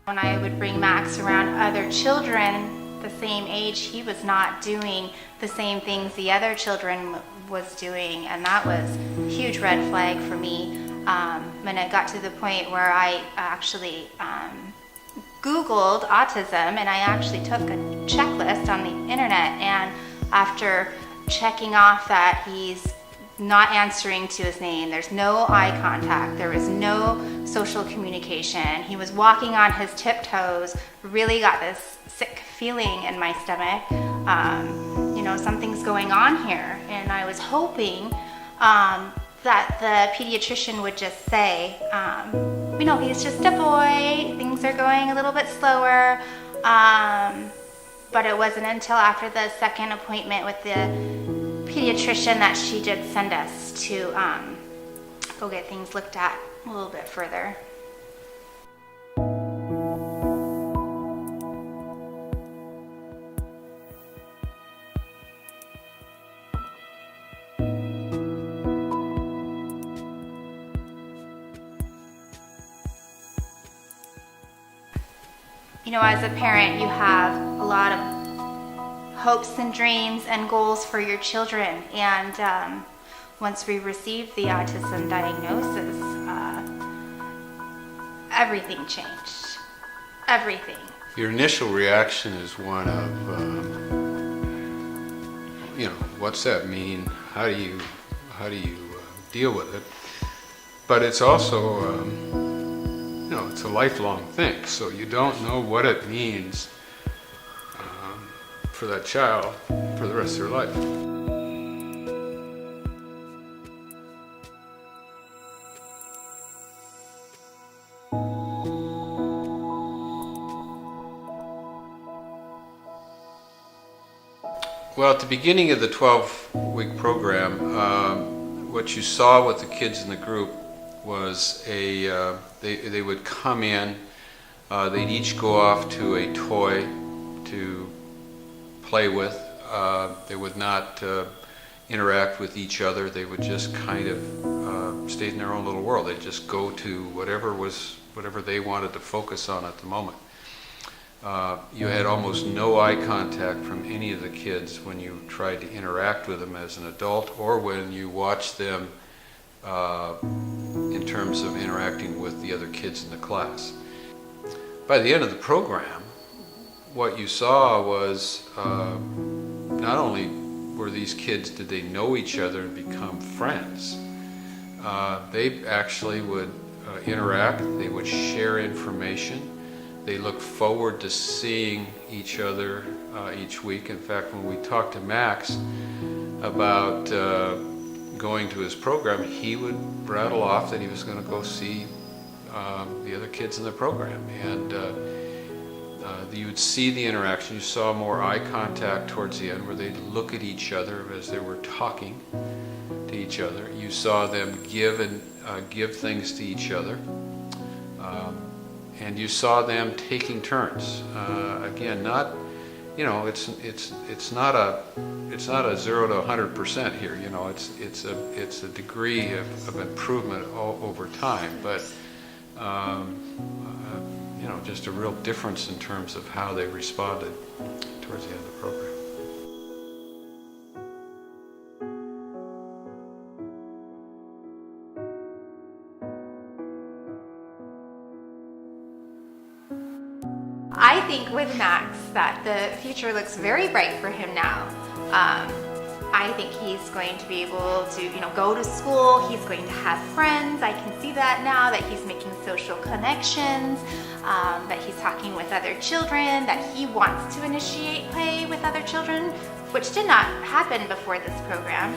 When I would bring Max around other children the same age, he was not doing the same things the other children was doing, and that was a huge red flag for me. And it got to the point where I actually Googled autism, and I actually took a checklist on the internet, and after checking off that he's not answering to his name, there's no eye contact, there was no social communication, he was walking on his tiptoes, really got this sick feeling in my stomach. Something's going on here, and I was hoping that the pediatrician would just say, he's just a boy, things are going a little bit slower. But it wasn't until after the second appointment with the pediatrician that she did send us to go get things looked at a little bit further. As a parent, you have a lot of hopes and dreams and goals for your children, and once we received the autism diagnosis, everything changed. Everything. Your initial reaction is one of, what's that mean? How do you deal with it? But it's also, it's a lifelong thing. So you don't know what it means for that child for the rest of their life. Well, at the beginning of the 12-week program, what you saw with the kids in the group was they would come in, they'd each go off to a toy to play with. They would not interact with each other. They would just kind of stay in their own little world. They'd just go to whatever they wanted to focus on at the moment. You had almost no eye contact from any of the kids when you tried to interact with them as an adult, or when you watched them in terms of interacting with the other kids in the class. By the end of the program, what you saw was not only were these kids, did they know each other and become friends, they actually would interact, they would share information. They look forward to seeing each other each week. In fact, when we talked to Max about going to his program, he would rattle off that he was going to go see the other kids in the program. And you would see the interaction. You saw more eye contact towards the end, where they'd look at each other as they were talking to each other. You saw them give things to each other. And you saw them taking turns. Again, not, it's not a 0 to 100% here. It's a degree of improvement over time, but just a real difference in terms of how they responded towards the end of the program. I think with Max that the future looks very bright for him now. I think he's going to be able to, go to school. He's going to have friends. I can see that now, that he's making social connections, that he's talking with other children, that he wants to initiate play with other children, which did not happen before this program,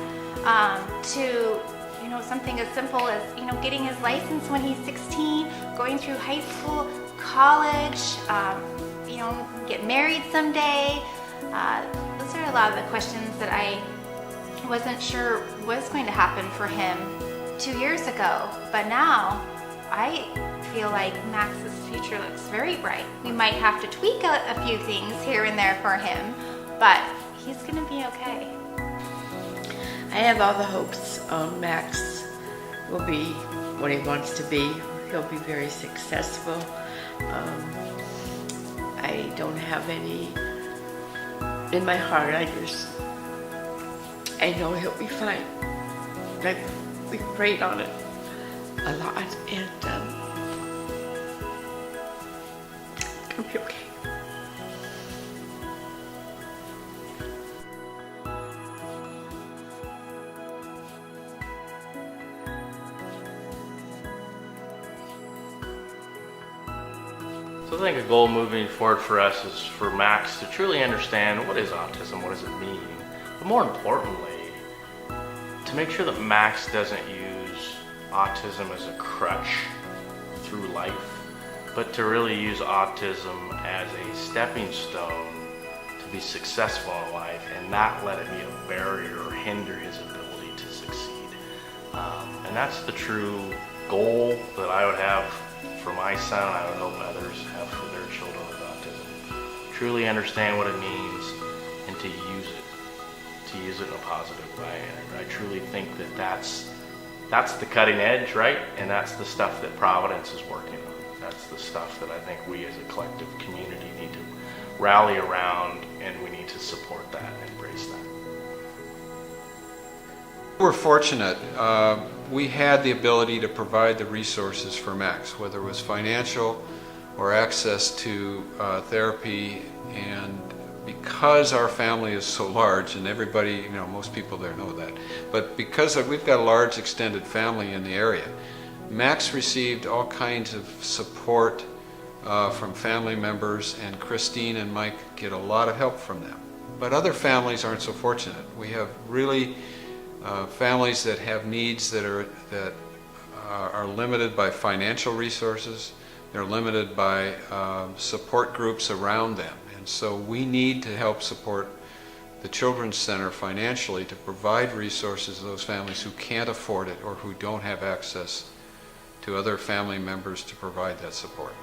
to something as simple as, getting his license when he's 16, going through high school, college, get married someday. Those are a lot of the questions that I wasn't sure was going to happen for him 2 years ago. But now I feel like Max's future looks very bright. We might have to tweak a few things here and there for him, but he's going to be okay. I have all the hopes Max will be what he wants to be. He'll be very successful. I don't have any in my heart. I know he'll be fine. We prayed on it a lot, and it's gonna be okay. So I think a goal moving forward for us is for Max to truly understand what is autism, what does it mean, but more importantly, to make sure that Max doesn't use autism as a crutch through life, but to really use autism as a stepping stone to be successful in life and not let it be a barrier or hinder his ability to succeed. And that's the true goal that I would have for my son. I would hope others have for their children with autism. Truly understand what it means and to use it in a positive way. And I truly think that that's the cutting edge, right? And that's the stuff that Providence is working on. That's the stuff that I think we as a collective community need to rally around, and we need to support that and embrace that. We're fortunate. We had the ability to provide the resources for Max, whether it was financial or access to therapy. And because our family is so large, and everybody, most people there know that, but because we've got a large extended family in the area, Max received all kinds of support from family members, and Christine and Mike get a lot of help from them. But other families aren't so fortunate. We have really families that have needs that are limited by financial resources. They're limited by support groups around them. And so we need to help support the Children's Center financially to provide resources to those families who can't afford it or who don't have access to other family members to provide that support.